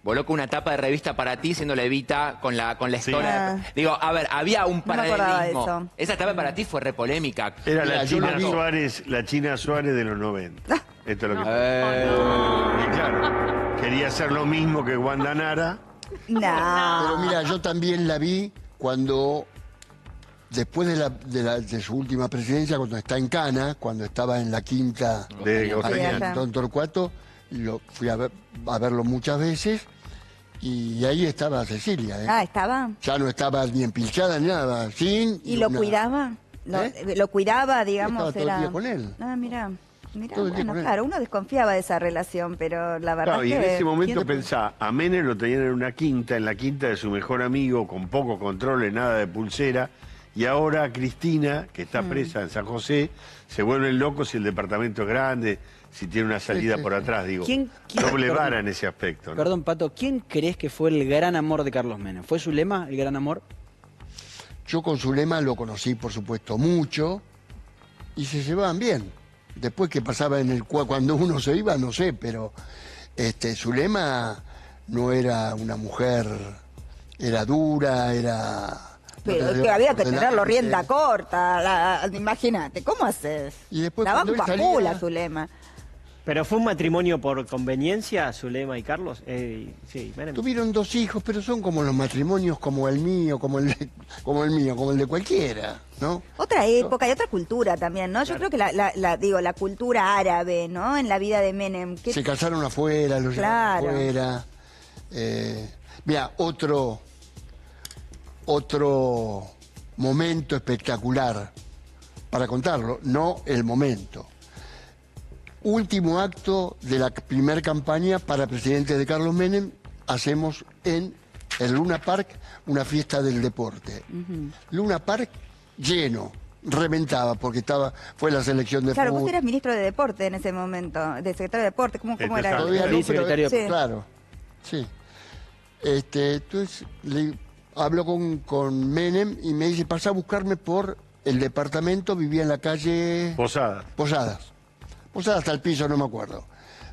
[SPEAKER 6] Boloco una tapa de revista para ti, siendo Levita con la
[SPEAKER 7] Sí.
[SPEAKER 6] historia.
[SPEAKER 1] Ah.
[SPEAKER 6] Digo, a ver, había un
[SPEAKER 1] No me acordaba de
[SPEAKER 6] paralelismo.
[SPEAKER 1] eso.
[SPEAKER 6] Esa etapa para ti fue re polémica.
[SPEAKER 4] Era
[SPEAKER 2] Mira,
[SPEAKER 4] la
[SPEAKER 2] yo
[SPEAKER 4] China
[SPEAKER 2] lo vi.
[SPEAKER 4] Suárez, la China Suárez de los 90. Esto es lo que
[SPEAKER 6] Eh,
[SPEAKER 4] Y claro, quería hacer lo mismo que Wanda Nara.
[SPEAKER 2] Pero
[SPEAKER 1] No.
[SPEAKER 2] mira, yo también la vi cuando después de su última presidencia, cuando está en Cana, cuando estaba en la quinta
[SPEAKER 4] De
[SPEAKER 1] Ostañán.
[SPEAKER 2] Don Torcuato, fui a verlo muchas veces y ahí estaba Cecilia.
[SPEAKER 1] Ah, ¿estaba?
[SPEAKER 2] Ya no estaba ni empilchada ni nada, sin...
[SPEAKER 1] ¿Y lo cuidaba? ¿Lo cuidaba, digamos?
[SPEAKER 2] Estaba todo el día con él.
[SPEAKER 1] Ah, mira. Mira,
[SPEAKER 2] Todo el día
[SPEAKER 1] bueno,
[SPEAKER 2] con él.
[SPEAKER 1] claro, uno desconfiaba de esa relación, pero la verdad
[SPEAKER 4] Claro, y
[SPEAKER 1] es
[SPEAKER 4] en
[SPEAKER 1] que...
[SPEAKER 4] ese momento
[SPEAKER 1] ¿quién-
[SPEAKER 4] pensá, a Menem lo tenían en una quinta, en la quinta de su mejor amigo, con poco control, nada de pulsera, y ahora a Cristina, que está presa en San José, se vuelven locos si el departamento es grande, si tiene una salida por atrás, digo.
[SPEAKER 3] ¿Quién-
[SPEAKER 4] Doble
[SPEAKER 3] perdón.
[SPEAKER 4] vara en ese aspecto, ¿no?
[SPEAKER 3] Perdón, Pato, ¿quién crees que fue el gran amor de Carlos Menem? ¿Fue Zulema el gran amor?
[SPEAKER 2] Yo con Zulema lo conocí, por supuesto, mucho, y se llevaban bien. Después que pasaba cuando uno se iba, no sé, pero Zulema no era una mujer, era dura, era...
[SPEAKER 1] Pero
[SPEAKER 2] no
[SPEAKER 1] es
[SPEAKER 2] te
[SPEAKER 1] que había que
[SPEAKER 2] ordenante.
[SPEAKER 1] tenerlo rienda corta, imagínate, ¿cómo haces?
[SPEAKER 2] Y después
[SPEAKER 1] Daba
[SPEAKER 2] cuando
[SPEAKER 1] un
[SPEAKER 2] él salía-
[SPEAKER 1] papula, Zulema.
[SPEAKER 5] ¿Pero fue un matrimonio por conveniencia, Zulema y Carlos? Sí, Menem.
[SPEAKER 2] Tuvieron 2 hijos, pero son como los matrimonios como el mío, como el de cualquiera, ¿no?
[SPEAKER 1] Otra época y otra cultura también, ¿no? Yo creo que la cultura árabe, ¿no? En la vida de Menem. que-
[SPEAKER 2] Se casaron afuera, los llevaron
[SPEAKER 1] Claro.
[SPEAKER 2] afuera. Mira, otro momento espectacular para contarlo, no el momento. Último acto de la primer campaña para presidente de Carlos Menem, hacemos en el Luna Park una fiesta del deporte. Luna Park lleno, reventaba porque fue la selección de
[SPEAKER 1] Claro, vos
[SPEAKER 2] fútbol.
[SPEAKER 1] eras ministro de Deporte en ese momento, de secretario de Deporte, ¿cómo era?
[SPEAKER 4] Exacto.
[SPEAKER 2] Todavía
[SPEAKER 3] Sí,
[SPEAKER 2] no, pero-
[SPEAKER 3] secretario.
[SPEAKER 1] Sí.
[SPEAKER 2] Claro, sí. Entonces hablo con Menem y me dice, pasa a buscarme por el departamento, vivía en la calle
[SPEAKER 4] Posada.
[SPEAKER 2] Posadas hasta el piso, no me acuerdo.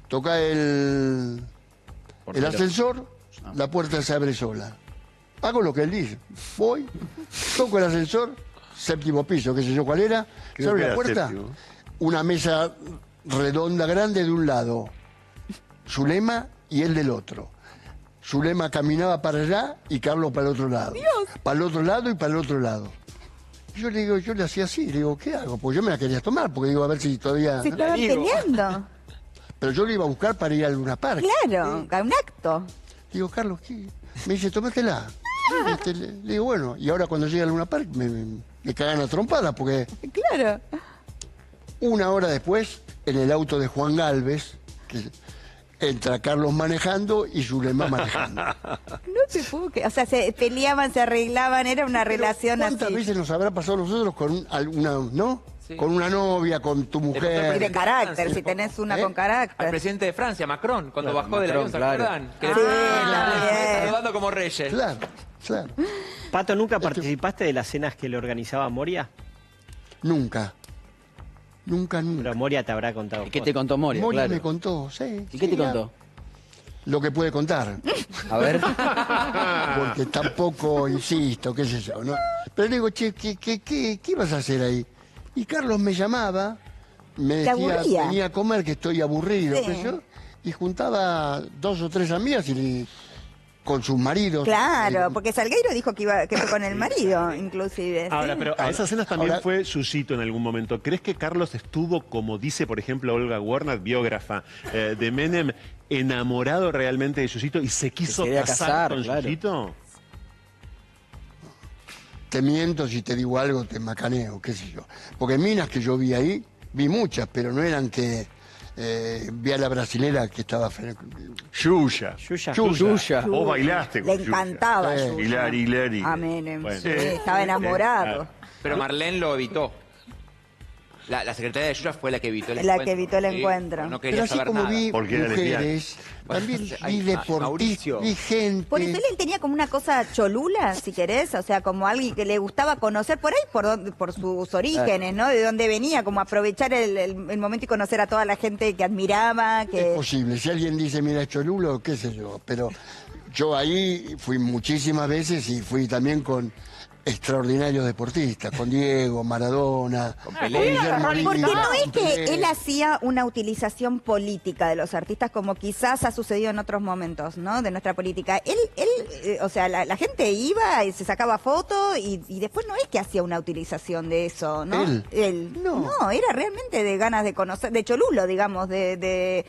[SPEAKER 2] Toca el ascensor, la puerta se abre sola. Hago lo que él dice. Voy, toco el ascensor, 7º piso, qué sé yo cuál era, se
[SPEAKER 4] Creo
[SPEAKER 2] abre
[SPEAKER 4] que
[SPEAKER 2] la
[SPEAKER 4] era
[SPEAKER 2] puerta,
[SPEAKER 4] 7º.
[SPEAKER 2] una mesa redonda grande de un lado, Zulema y él del otro. Zulema caminaba para allá y Carlos para el otro lado. Para el otro lado y para el otro lado. Yo le digo, yo le hacía así, le digo, ¿qué hago? Pues yo me la quería tomar, porque digo, a ver si todavía...
[SPEAKER 1] Se estaban peleando.
[SPEAKER 2] Pero yo le iba a buscar para ir al Luna Park.
[SPEAKER 1] Claro, a un acto.
[SPEAKER 2] Digo, Carlos, ¿qué? Me dice, tómatela. Le digo, bueno, y ahora cuando llega al Luna Park me cagan a trompada, porque
[SPEAKER 1] Claro.
[SPEAKER 2] 1 hora después, en el auto de Juan Galvez, que entra Carlos manejando y Zulema manejando.
[SPEAKER 1] No te puedo que... O sea, se peleaban, se arreglaban, era una relación
[SPEAKER 2] ¿Cuántas
[SPEAKER 1] así.
[SPEAKER 2] veces nos habrá pasado a nosotros con ¿no?
[SPEAKER 6] Sí.
[SPEAKER 2] Con una novia, con tu
[SPEAKER 1] Y
[SPEAKER 2] mujer.
[SPEAKER 1] de carácter, si tenés una
[SPEAKER 2] ¿Eh?
[SPEAKER 1] con
[SPEAKER 6] Al
[SPEAKER 1] carácter.
[SPEAKER 6] presidente de Francia, Macron, cuando
[SPEAKER 3] Claro,
[SPEAKER 6] bajó del
[SPEAKER 3] Macron,
[SPEAKER 6] avión, ¿se
[SPEAKER 3] claro.
[SPEAKER 6] acuerdan? Que
[SPEAKER 1] Sí,
[SPEAKER 6] le
[SPEAKER 1] también.
[SPEAKER 6] saludando como reyes.
[SPEAKER 2] Claro, claro.
[SPEAKER 5] Pato, ¿nunca participaste de las cenas que le organizaba Moria?
[SPEAKER 2] Nunca. Nunca, nunca.
[SPEAKER 5] Pero Moria te habrá contado.
[SPEAKER 3] ¿Y qué te
[SPEAKER 5] cosas.
[SPEAKER 3] contó Moria?
[SPEAKER 2] Moria
[SPEAKER 3] Claro.
[SPEAKER 2] me contó, sí.
[SPEAKER 3] ¿Y qué te
[SPEAKER 2] sí,
[SPEAKER 3] contó?
[SPEAKER 2] Lo que puede contar.
[SPEAKER 3] A ver.
[SPEAKER 2] Porque tampoco insisto, qué sé yo, ¿no? Pero le digo, che, ¿qué ibas a hacer ahí? Y Carlos me llamaba, me
[SPEAKER 1] ¿Te
[SPEAKER 2] decía,
[SPEAKER 1] aburría?
[SPEAKER 2] venía a comer que estoy aburrido,
[SPEAKER 1] Sí.
[SPEAKER 2] qué sé yo, y juntaba 2 o 3 amigas con sus maridos.
[SPEAKER 1] Claro, porque Salgueiro dijo que fue con el marido, inclusive.
[SPEAKER 7] Ahora,
[SPEAKER 1] sí.
[SPEAKER 7] pero a esas cenas también
[SPEAKER 2] Ahora-
[SPEAKER 7] fue Susito en algún momento. ¿Crees que Carlos estuvo, como dice, por ejemplo, Olga Warnat, biógrafa de Menem, enamorado realmente de Susito y se quiso
[SPEAKER 3] quería
[SPEAKER 7] casar,
[SPEAKER 3] casar,
[SPEAKER 7] con
[SPEAKER 3] claro.
[SPEAKER 7] Susito?
[SPEAKER 2] Te miento si te digo algo, te macaneo, qué sé yo. Porque minas que yo vi ahí, vi muchas, pero no eran que... vi a la brasilera que estaba...
[SPEAKER 4] Yuya.
[SPEAKER 5] Yuya.
[SPEAKER 3] Yuya.
[SPEAKER 4] Vos bailaste con
[SPEAKER 1] Le encantaba.
[SPEAKER 2] Sí.
[SPEAKER 1] Yuya.
[SPEAKER 4] Hilari, Hilari.
[SPEAKER 1] A Menem,
[SPEAKER 7] Bueno.
[SPEAKER 1] sí, estaba enamorado.
[SPEAKER 7] Claro.
[SPEAKER 6] Pero Marlene lo evitó. La secretaria de Yuya fue la que evitó el
[SPEAKER 1] La
[SPEAKER 6] encuentro.
[SPEAKER 1] que evitó el
[SPEAKER 6] Sí,
[SPEAKER 1] encuentro.
[SPEAKER 6] No
[SPEAKER 2] Pero
[SPEAKER 6] quería
[SPEAKER 2] así
[SPEAKER 6] saber
[SPEAKER 2] como
[SPEAKER 6] nada.
[SPEAKER 2] vi
[SPEAKER 4] Porque era
[SPEAKER 2] mujeres, también vi
[SPEAKER 6] Ay,
[SPEAKER 2] deportistas,
[SPEAKER 6] Mauricio.
[SPEAKER 2] vi gente...
[SPEAKER 1] Por eso él tenía como una cosa cholula, si querés, o sea, como alguien que le gustaba conocer por ahí, por sus orígenes, ¿no? De dónde venía, como aprovechar el momento y conocer a toda la gente que admiraba,
[SPEAKER 2] Es
[SPEAKER 1] que...
[SPEAKER 2] posible, si alguien dice, mira, es cholulo, qué sé yo, pero yo ahí fui muchísimas veces y fui también con extraordinarios deportistas, con Diego, Maradona,
[SPEAKER 6] Con
[SPEAKER 2] con
[SPEAKER 6] Pelé.
[SPEAKER 2] Guillermo
[SPEAKER 1] Porque
[SPEAKER 2] Lima,
[SPEAKER 1] no es
[SPEAKER 2] con
[SPEAKER 1] que
[SPEAKER 2] Pelé.
[SPEAKER 1] él hacía una utilización política de los artistas como quizás ha sucedido en otros momentos, ¿no? De nuestra política. O sea, la gente iba y se sacaba fotos y después no es que hacía una utilización de eso, ¿no?
[SPEAKER 2] Él. No.
[SPEAKER 1] No, era realmente de ganas de conocer, de cholulo, digamos, de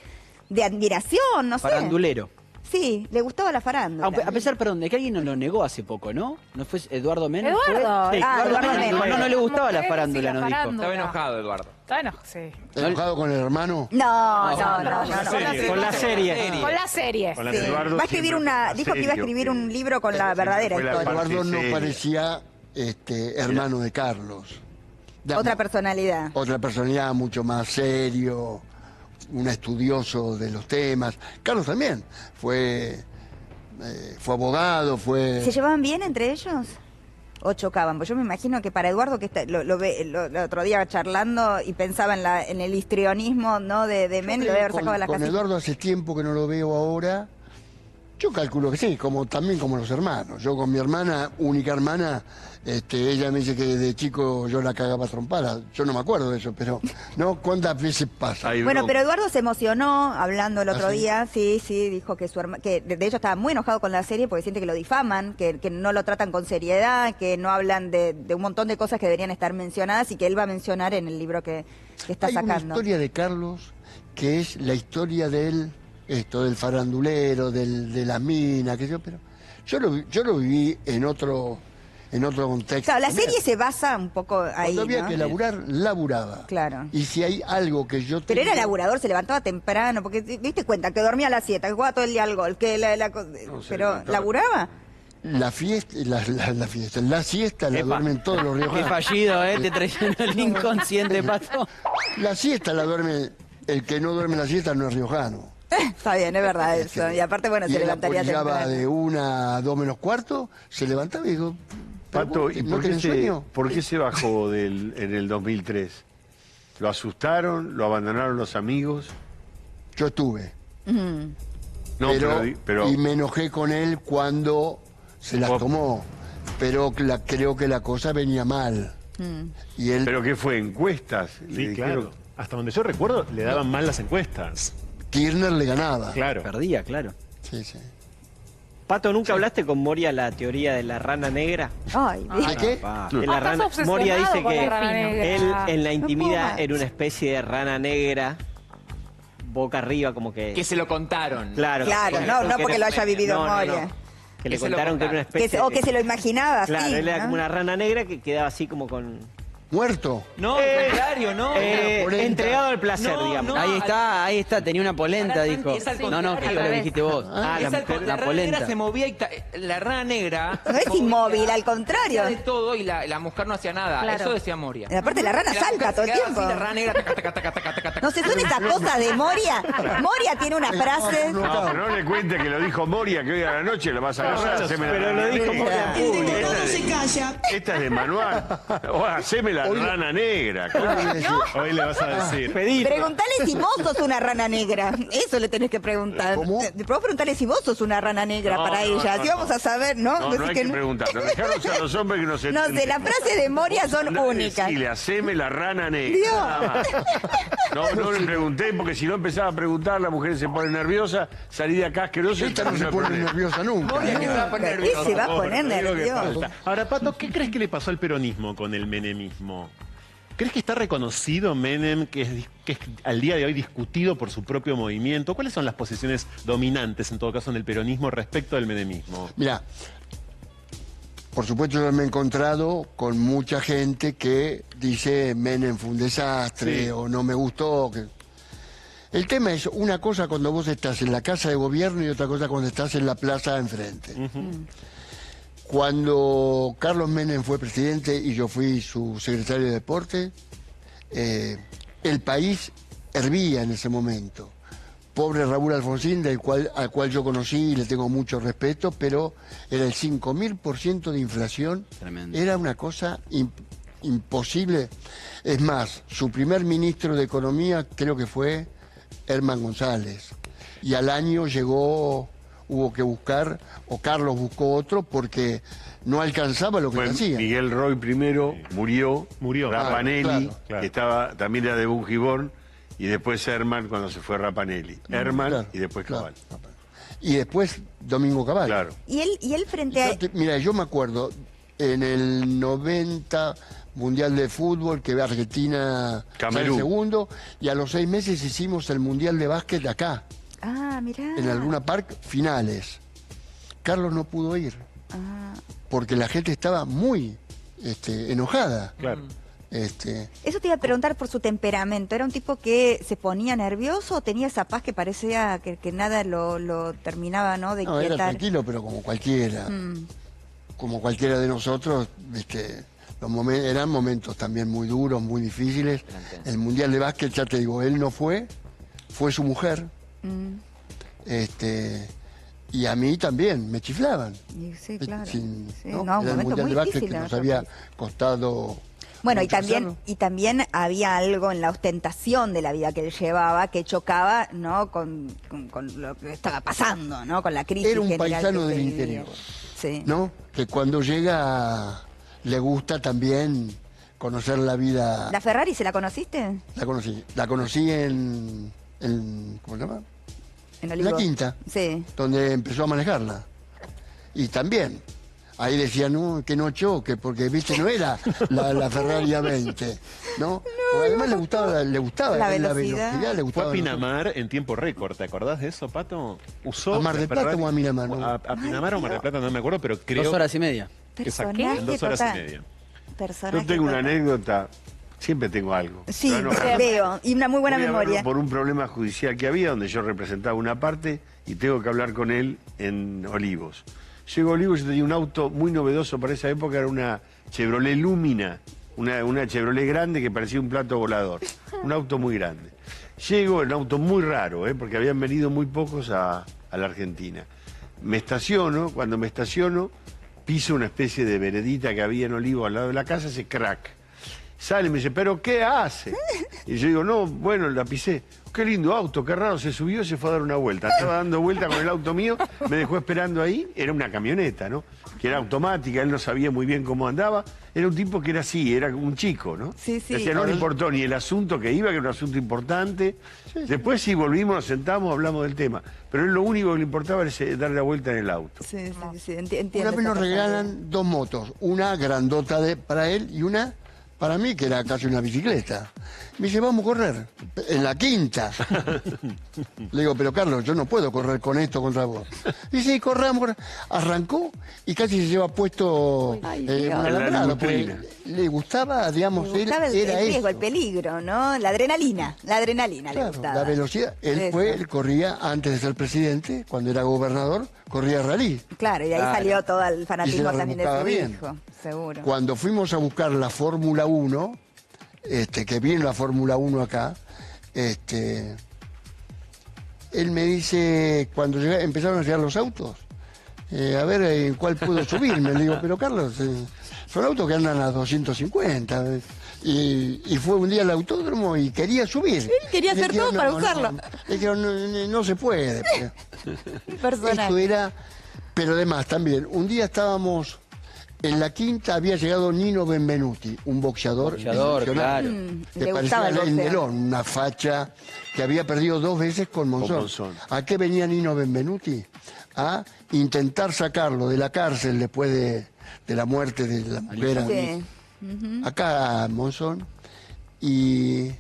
[SPEAKER 1] admiración, no sé.
[SPEAKER 3] Farandulero.
[SPEAKER 1] Sí, le gustaba la farándula.
[SPEAKER 3] A pesar, perdón, de que alguien nos lo negó hace poco, ¿no? ¿No fue Eduardo Menem? ¿Fue?
[SPEAKER 8] Eduardo.
[SPEAKER 3] Sí,
[SPEAKER 1] Ah,
[SPEAKER 3] Eduardo
[SPEAKER 1] Eduardo
[SPEAKER 3] Menem.
[SPEAKER 1] Menem.
[SPEAKER 3] No le gustaba la
[SPEAKER 8] Mujeres y
[SPEAKER 3] farándula,
[SPEAKER 8] la
[SPEAKER 3] nos dijo.
[SPEAKER 8] farándula.
[SPEAKER 6] Estaba enojado, Eduardo.
[SPEAKER 8] Está enojado, sí.
[SPEAKER 2] ¿Enojado con el hermano?
[SPEAKER 1] No.
[SPEAKER 5] Con la serie.
[SPEAKER 8] Con la serie.
[SPEAKER 7] Con la
[SPEAKER 1] Sí.
[SPEAKER 7] serie.
[SPEAKER 4] Eduardo
[SPEAKER 1] Va a escribir
[SPEAKER 4] siempre
[SPEAKER 1] dijo que iba a
[SPEAKER 4] serio,
[SPEAKER 1] escribir
[SPEAKER 4] que-
[SPEAKER 1] un libro con la verdadera
[SPEAKER 4] fue la
[SPEAKER 1] historia.
[SPEAKER 4] parte
[SPEAKER 2] Eduardo no
[SPEAKER 4] seria.
[SPEAKER 2] parecía hermano de Carlos.
[SPEAKER 1] Otra personalidad.
[SPEAKER 2] Otra personalidad mucho más serio, un estudioso de los temas. Carlos también fue abogado, fue...
[SPEAKER 1] ¿Se llevaban bien entre ellos? ¿O chocaban? Pues yo me imagino que para Eduardo, que lo ve el otro día charlando y pensaba en el histrionismo, ¿no? de Menem, lo debe haber sacado de la
[SPEAKER 2] con
[SPEAKER 1] casita.
[SPEAKER 2] Eduardo hace tiempo que no lo veo ahora. Yo calculo que sí, también como los hermanos. Yo con mi hermana, única hermana, ella me dice que de chico yo la cagaba a trompadas. Yo no me acuerdo de eso, pero ¿no? ¿Cuántas veces pasa?
[SPEAKER 4] Hay
[SPEAKER 1] Bueno,
[SPEAKER 4] bronca.
[SPEAKER 1] pero Eduardo se emocionó hablando el otro
[SPEAKER 2] ¿Ah, sí?
[SPEAKER 1] día, sí, dijo que que de hecho estaba muy enojado con la serie porque siente que lo difaman, que no lo tratan con seriedad, que no hablan de un montón de cosas que deberían estar mencionadas y que él va a mencionar en el libro que está
[SPEAKER 2] Hay una
[SPEAKER 1] sacando.
[SPEAKER 2] historia de Carlos que es la historia del farandulero, de la mina, que yo, pero yo lo viví en otro contexto.
[SPEAKER 1] Claro, la serie se basa un poco ahí,
[SPEAKER 2] Cuando había
[SPEAKER 1] ¿no?
[SPEAKER 2] que laburar, laburaba.
[SPEAKER 1] Claro.
[SPEAKER 2] Y si hay algo que yo
[SPEAKER 1] Pero era
[SPEAKER 2] tengo-
[SPEAKER 1] laburador, se levantaba temprano, porque diste cuenta que dormía a las 7, que jugaba todo el día al golf, que
[SPEAKER 4] se
[SPEAKER 1] pero
[SPEAKER 4] levantaba.
[SPEAKER 1] ¿laburaba?
[SPEAKER 2] La siesta la duermen todos los
[SPEAKER 3] Qué
[SPEAKER 2] riojanos.
[SPEAKER 3] fallido, ¿eh? Te traicionó el inconsciente, Pato.
[SPEAKER 2] La siesta la duerme, el que no duerme la siesta no es riojano.
[SPEAKER 1] Está bien, es verdad eso. Y aparte, bueno,
[SPEAKER 2] Y
[SPEAKER 1] se
[SPEAKER 2] él
[SPEAKER 1] levantaría
[SPEAKER 2] apoyaba
[SPEAKER 1] temprano.
[SPEAKER 2] de 1 a 2 menos cuarto, se levantaba y dijo,
[SPEAKER 4] Pato, ¿y
[SPEAKER 2] ¿no
[SPEAKER 4] por qué,
[SPEAKER 2] tenés sueño?
[SPEAKER 4] por qué se bajó en el 2003? ¿Lo asustaron? ¿Lo abandonaron los amigos?
[SPEAKER 2] Yo estuve.
[SPEAKER 4] No, pero
[SPEAKER 2] y me enojé con él cuando se las
[SPEAKER 4] Vos-
[SPEAKER 2] tomó. Pero creo que la cosa venía mal. Y él,
[SPEAKER 4] ¿pero qué fue? ¿Encuestas? Le
[SPEAKER 7] Sí,
[SPEAKER 4] dijeron-
[SPEAKER 7] claro. Hasta donde yo recuerdo, le daban mal las encuestas.
[SPEAKER 2] Kirchner le ganaba.
[SPEAKER 7] Claro.
[SPEAKER 3] Perdía, claro.
[SPEAKER 2] Sí, sí.
[SPEAKER 5] Pato, ¿nunca hablaste con Moria la teoría de la rana negra?
[SPEAKER 1] Ay,
[SPEAKER 2] ¿De qué?
[SPEAKER 3] Pa.
[SPEAKER 5] De
[SPEAKER 8] Ah, estás obsesionado
[SPEAKER 5] Moria dice
[SPEAKER 8] con
[SPEAKER 5] que
[SPEAKER 8] la rana negra.
[SPEAKER 5] él en la
[SPEAKER 1] No
[SPEAKER 5] intimidad
[SPEAKER 1] puedo
[SPEAKER 5] era una especie de rana negra, boca arriba, como que...
[SPEAKER 6] Que se lo contaron.
[SPEAKER 5] Claro,
[SPEAKER 1] Claro, no porque lo haya vivido Moria.
[SPEAKER 5] Que le
[SPEAKER 6] Que se lo
[SPEAKER 5] contaron que era una
[SPEAKER 6] contaron.
[SPEAKER 5] especie
[SPEAKER 1] O que se lo imaginaba así.
[SPEAKER 5] Claro, él era
[SPEAKER 1] ¿no?
[SPEAKER 5] como una rana negra que quedaba así como con...
[SPEAKER 2] Muerto.
[SPEAKER 6] No, al contrario, no.
[SPEAKER 2] polenta.
[SPEAKER 5] entregado al placer,
[SPEAKER 6] No,
[SPEAKER 5] digamos.
[SPEAKER 6] no.
[SPEAKER 3] Ahí está, tenía una polenta,
[SPEAKER 6] Pará,
[SPEAKER 3] dijo.
[SPEAKER 6] es al
[SPEAKER 3] No,
[SPEAKER 6] contrario.
[SPEAKER 3] que lo dijiste vos.
[SPEAKER 5] Ah,
[SPEAKER 6] Es
[SPEAKER 5] la
[SPEAKER 6] al con-
[SPEAKER 5] mujer-
[SPEAKER 6] la
[SPEAKER 3] la
[SPEAKER 6] rana negra
[SPEAKER 3] polenta.
[SPEAKER 6] se movía y la rana negra...
[SPEAKER 1] No es
[SPEAKER 6] se movía,
[SPEAKER 1] inmóvil, al contrario.
[SPEAKER 6] hacía de todo y la mujer no hacía nada.
[SPEAKER 8] Claro.
[SPEAKER 6] Eso decía Moria.
[SPEAKER 1] Y aparte la rana
[SPEAKER 6] Y mujer
[SPEAKER 1] salta
[SPEAKER 6] se
[SPEAKER 1] todo el
[SPEAKER 6] quedaba
[SPEAKER 1] tiempo.
[SPEAKER 6] así, la rana negra... taca, taca, taca, taca, taca, taca.
[SPEAKER 1] No sé, son esas cosas de Moria. Moria tiene una frase.
[SPEAKER 4] No, pero no le cuente que lo dijo Moria, que hoy a la noche lo vas a agarrar.
[SPEAKER 5] Pero lo dijo Moria en público.
[SPEAKER 4] Esta es de manual. O haceme la rana negra.
[SPEAKER 7] Hoy le vas a decir.
[SPEAKER 5] Pedir.
[SPEAKER 1] Preguntale si vos sos una rana negra. Eso le tenés que preguntar.
[SPEAKER 2] ¿Cómo?
[SPEAKER 1] Vos preguntale si vos sos una rana negra
[SPEAKER 4] No,
[SPEAKER 1] para
[SPEAKER 4] no,
[SPEAKER 1] ella.
[SPEAKER 4] no,
[SPEAKER 1] Así vamos
[SPEAKER 4] no.
[SPEAKER 1] a saber, ¿no?
[SPEAKER 4] No,
[SPEAKER 1] Decís
[SPEAKER 4] no hay
[SPEAKER 1] que
[SPEAKER 4] que preguntarlo. Dejaros a los hombres que no se
[SPEAKER 1] No sé, las frases de Moria son únicas.
[SPEAKER 4] Y le haceme la rana negra.
[SPEAKER 1] Dios.
[SPEAKER 4] Nada más. No le pregunté, porque si no empezaba a preguntar, la mujer se pone nerviosa, salí de acá asqueroso y
[SPEAKER 2] Esta no se
[SPEAKER 4] terminó el
[SPEAKER 2] pone
[SPEAKER 4] problema.
[SPEAKER 2] nerviosa nunca.
[SPEAKER 6] Moria que se va a poner
[SPEAKER 1] ¿Qué
[SPEAKER 6] nervioso.
[SPEAKER 1] se va a poner
[SPEAKER 4] Te digo que
[SPEAKER 1] nervioso?
[SPEAKER 7] Ahora, Pato, ¿qué crees que le pasó al peronismo con el menemismo? ¿Crees que está reconocido Menem, que es al día de hoy discutido por su propio movimiento? ¿Cuáles son las posiciones dominantes, en todo caso, en el peronismo respecto del menemismo?
[SPEAKER 2] Mira, por supuesto yo me he encontrado con mucha gente que dice Menem fue un desastre
[SPEAKER 7] Sí.
[SPEAKER 2] o no me gustó. El tema es una cosa cuando vos estás en la casa de gobierno y otra cosa cuando estás en la plaza enfrente. Cuando Carlos Menem fue presidente y yo fui su secretario de Deporte, el país hervía en ese momento. Pobre Raúl Alfonsín, al cual yo conocí y le tengo mucho respeto, pero era el 5.000% de inflación.
[SPEAKER 3] Tremendo.
[SPEAKER 2] Era una cosa imposible. Es más, su primer ministro de Economía creo que fue Herman González. Y al año llegó hubo que buscar, o Carlos buscó otro, porque no alcanzaba lo que
[SPEAKER 4] Fue
[SPEAKER 2] hacía.
[SPEAKER 4] Miguel Roy primero, murió.
[SPEAKER 7] Murió.
[SPEAKER 4] Rapanelli,
[SPEAKER 7] Claro.
[SPEAKER 4] que estaba, también era de Bungibón, y después Herman cuando se fue Rapanelli. Herman
[SPEAKER 2] Claro,
[SPEAKER 4] y después
[SPEAKER 2] claro.
[SPEAKER 4] Cabal.
[SPEAKER 2] Y después Domingo Cavallo.
[SPEAKER 4] Claro.
[SPEAKER 1] Y él frente a...
[SPEAKER 2] Mira, yo me acuerdo, en el 90 Mundial de Fútbol, que Argentina sale
[SPEAKER 4] Camerún.
[SPEAKER 2] segundo, y a los 6 meses hicimos el Mundial de Básquet acá,
[SPEAKER 1] Ah, mirá.
[SPEAKER 2] en el Luna Park, finales. Carlos no pudo ir,
[SPEAKER 1] Ah.
[SPEAKER 2] porque la gente estaba muy enojada.
[SPEAKER 7] Claro.
[SPEAKER 1] Eso te iba a preguntar por su temperamento. ¿Era un tipo que se ponía nervioso o tenía esa paz que parecía que nada lo terminaba, ¿no? De
[SPEAKER 2] No, era
[SPEAKER 1] quietar?
[SPEAKER 2] tranquilo, pero como cualquiera. Como cualquiera de nosotros, eran momentos también muy duros, muy difíciles. El Mundial de Básquet, ya te digo, él no fue su mujer. Y a mí también, me chiflaban.
[SPEAKER 1] Y sí, claro.
[SPEAKER 2] Sí,
[SPEAKER 1] ¿no?
[SPEAKER 2] Era el
[SPEAKER 1] Un momento
[SPEAKER 2] Mundial
[SPEAKER 1] muy
[SPEAKER 2] de Básquet
[SPEAKER 1] difícil.
[SPEAKER 2] que
[SPEAKER 1] la
[SPEAKER 2] nos
[SPEAKER 1] verdad.
[SPEAKER 2] había costado.
[SPEAKER 1] Bueno,
[SPEAKER 2] mucho hacerlo.
[SPEAKER 1] y también había algo en la ostentación de la vida que él llevaba que chocaba, ¿no? Con lo que estaba pasando, ¿no? Con la crisis
[SPEAKER 2] Era un
[SPEAKER 1] general
[SPEAKER 2] paisano
[SPEAKER 1] que se
[SPEAKER 2] del
[SPEAKER 1] vivía.
[SPEAKER 2] interior,
[SPEAKER 1] Sí.
[SPEAKER 2] ¿no? Que cuando llega le gusta también conocer la vida.
[SPEAKER 1] ¿La Ferrari se la conociste?
[SPEAKER 2] La conocí en ¿cómo se llama?
[SPEAKER 1] En
[SPEAKER 2] En la Quinta,
[SPEAKER 1] Sí.
[SPEAKER 2] donde empezó a manejarla. Y también, ahí decía, no, que no choque, porque, viste, no era la Ferrari A20, ¿no? Porque además le gustaba
[SPEAKER 1] La
[SPEAKER 2] la
[SPEAKER 1] velocidad.
[SPEAKER 2] le
[SPEAKER 7] Fue
[SPEAKER 2] gustaba.
[SPEAKER 7] a Pinamar en tiempo récord, ¿te acordás de eso, Pato? Usó
[SPEAKER 2] ¿A Mar del
[SPEAKER 7] la
[SPEAKER 2] Plata
[SPEAKER 7] Ferrari-
[SPEAKER 2] o a Miramar? No.
[SPEAKER 7] A Pinamar o Mar del Plata, no me acuerdo, pero creo...
[SPEAKER 3] 2 horas y media.
[SPEAKER 7] Exacto,
[SPEAKER 1] Personaje
[SPEAKER 7] en 2 horas
[SPEAKER 1] total.
[SPEAKER 7] y media.
[SPEAKER 1] Personaje
[SPEAKER 4] Yo tengo una
[SPEAKER 1] total.
[SPEAKER 4] anécdota, siempre tengo algo.
[SPEAKER 1] Sí,
[SPEAKER 4] Pero no,
[SPEAKER 1] veo. Y una muy buena
[SPEAKER 4] voy a
[SPEAKER 1] memoria.
[SPEAKER 4] verlo por un problema judicial que había, donde yo representaba una parte y tengo que hablar con él en Olivos. Llego a Olivos, yo tenía un auto muy novedoso para esa época, era una Chevrolet Lumina, una Chevrolet grande que parecía un plato volador, un auto muy grande. Llego, en un auto muy raro, porque habían venido muy pocos a la Argentina. Me estaciono, cuando me estaciono, piso una especie de veredita que había en Olivos al lado de la casa, hace crack. Sale y me dice, ¿pero qué hace? Y yo digo, no, bueno, la pisé. Qué lindo auto, qué raro, se subió y se fue a dar una vuelta. Estaba dando vuelta con el auto mío, me dejó esperando ahí, era una camioneta, ¿no? Que era automática, él no sabía muy bien cómo andaba. Era un tipo que era así, era un chico, ¿no?
[SPEAKER 1] Sí, sí.
[SPEAKER 4] Decía, no le importó ni el asunto que iba, que era un asunto importante. Después sí volvimos, nos sentamos, hablamos del tema. Pero él lo único que le importaba era darle la vuelta en el auto.
[SPEAKER 1] Sí, sí, entiendo.
[SPEAKER 2] Una vez
[SPEAKER 1] esa
[SPEAKER 2] nos
[SPEAKER 1] cosa.
[SPEAKER 2] regalan 2 motos, una grandota para él y una para mí, que era casi una bicicleta. Me dice, vamos a correr, en la Quinta. Le digo, pero Carlos, yo no puedo correr con esto contra vos. Dice, sí, corramos. Arrancó y casi se lleva puesto
[SPEAKER 1] Ay,
[SPEAKER 2] un
[SPEAKER 1] Dios.
[SPEAKER 4] En la
[SPEAKER 2] alambrado. porque
[SPEAKER 4] lustrina.
[SPEAKER 2] Le gustaba, digamos,
[SPEAKER 1] Le gustaba
[SPEAKER 2] él
[SPEAKER 1] el
[SPEAKER 2] era
[SPEAKER 1] riesgo,
[SPEAKER 2] eso.
[SPEAKER 1] el peligro, ¿no? La adrenalina le
[SPEAKER 2] Claro,
[SPEAKER 1] gustaba.
[SPEAKER 2] la velocidad. Él corría, antes de ser presidente, cuando era gobernador, corría rally.
[SPEAKER 1] Claro, y ahí salió todo el fanatismo
[SPEAKER 2] la
[SPEAKER 1] también de su
[SPEAKER 2] rebuscaba bien.
[SPEAKER 1] hijo, seguro.
[SPEAKER 2] Cuando fuimos a buscar la Fórmula 1, que viene la Fórmula 1 acá, él me dice, cuando empezaron a llegar los autos, a ver en cuál puedo subirme. Le digo, pero Carlos, son autos que andan a 250. Y fue un día al autódromo y quería subir.
[SPEAKER 1] Él quería hacer todo para usarlo.
[SPEAKER 2] Le dijeron, no se puede.
[SPEAKER 1] Personaje.
[SPEAKER 2] Esto era, pero además también, un día estábamos en la Quinta, había llegado Nino Benvenuti, un boxeador
[SPEAKER 3] Boxeador,
[SPEAKER 2] excepcional,
[SPEAKER 3] claro.
[SPEAKER 2] que
[SPEAKER 1] Le
[SPEAKER 2] parecía
[SPEAKER 1] gustaba el
[SPEAKER 2] Alain
[SPEAKER 1] boxeo.
[SPEAKER 2] Delon, una facha que había perdido 2 veces con Monzón.
[SPEAKER 4] Monzón.
[SPEAKER 2] ¿A qué venía Nino Benvenuti? A intentar sacarlo de la cárcel después de la muerte de la mujer.
[SPEAKER 1] Sí.
[SPEAKER 2] Acá a Monzón, y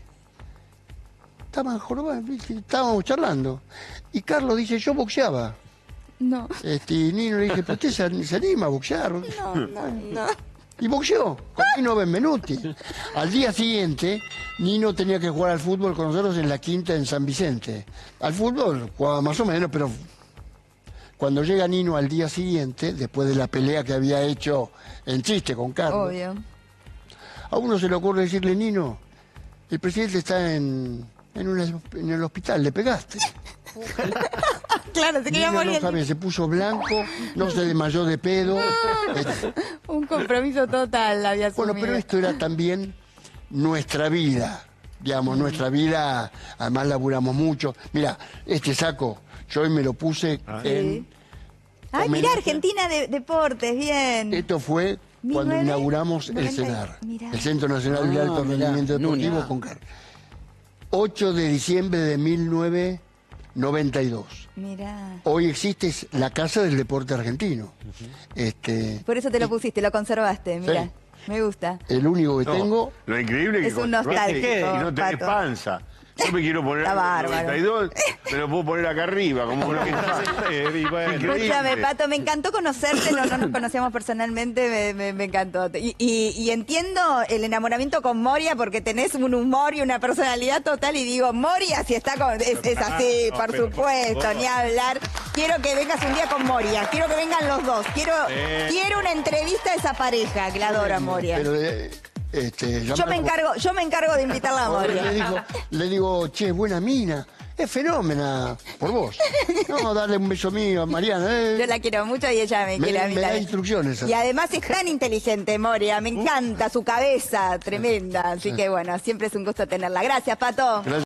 [SPEAKER 2] estaban jorobados, estábamos charlando, y Carlos dice, yo boxeaba.
[SPEAKER 1] No,
[SPEAKER 2] Y Nino le dije, ¿pero usted se anima a boxear?
[SPEAKER 1] no.
[SPEAKER 2] Y boxeó con Nino Benvenuti. Al día siguiente, Nino tenía que jugar al fútbol con nosotros en la Quinta en San Vicente. Al fútbol jugaba más o menos, pero cuando llega Nino al día siguiente, después de la pelea que había hecho en chiste con Carlos,
[SPEAKER 1] Obvio.
[SPEAKER 2] a uno se le ocurre decirle, Nino, el presidente está en el hospital, le pegaste.
[SPEAKER 1] Claro, se quería
[SPEAKER 2] Nino no
[SPEAKER 1] morir.
[SPEAKER 2] sabía, se puso blanco, no se desmayó de pedo.
[SPEAKER 1] Un compromiso total había asumido.
[SPEAKER 2] Bueno, pero esto era también nuestra vida, digamos, nuestra vida, además laburamos mucho. Mira, este saco, yo hoy me lo puse
[SPEAKER 1] Ay, mirá, Argentina de Deportes, bien.
[SPEAKER 2] Esto fue cuando
[SPEAKER 1] 1990,
[SPEAKER 2] inauguramos el CENAR,
[SPEAKER 1] mirá.
[SPEAKER 2] el Centro Nacional de Alto
[SPEAKER 3] mirá,
[SPEAKER 2] Rendimiento Deportivo
[SPEAKER 3] Núñez.
[SPEAKER 2] con Car. 8 de diciembre de 1992.
[SPEAKER 1] Mirá.
[SPEAKER 2] Hoy existe la Casa del Deporte Argentino.
[SPEAKER 1] Por eso te lo pusiste, lo conservaste, mirá.
[SPEAKER 2] Sí.
[SPEAKER 1] Me gusta.
[SPEAKER 2] El único que
[SPEAKER 4] No,
[SPEAKER 2] tengo.
[SPEAKER 4] lo increíble
[SPEAKER 1] Es
[SPEAKER 4] que
[SPEAKER 1] un
[SPEAKER 4] conservaste
[SPEAKER 1] nostálgico,
[SPEAKER 4] y no tenés
[SPEAKER 1] Pato.
[SPEAKER 4] panza. Yo me quiero poner
[SPEAKER 1] Está
[SPEAKER 4] algo
[SPEAKER 1] bárbaro.
[SPEAKER 4] 92, me lo puedo poner acá arriba, como lo que está.
[SPEAKER 7] Y bueno,
[SPEAKER 4] Increíble.
[SPEAKER 1] Escúchame, Pato, me encantó conocerte, no nos conocíamos personalmente, me encantó. Y entiendo el enamoramiento con Moria porque tenés un humor y una personalidad total y digo, Moria, si está con... Es así,
[SPEAKER 7] No,
[SPEAKER 1] por
[SPEAKER 7] pero
[SPEAKER 1] supuesto,
[SPEAKER 7] por
[SPEAKER 1] ni hablar. Quiero que vengas un día con Moria, quiero que vengan los dos, quiero una entrevista a esa pareja que la adoro a Moria.
[SPEAKER 2] Pero,
[SPEAKER 1] Yo me encargo de invitarla a Moria.
[SPEAKER 2] le digo, che, buena mina. Es fenómena por vos. No, darle un beso mío a Mariana.
[SPEAKER 1] Yo la quiero mucho y ella me quiere a mí
[SPEAKER 2] me da
[SPEAKER 1] también.
[SPEAKER 2] instrucciones.
[SPEAKER 1] Y además es tan inteligente, Moria. Me encanta su cabeza, tremenda. Así que bueno, siempre es un gusto tenerla. Gracias, Pato.
[SPEAKER 2] Gracias.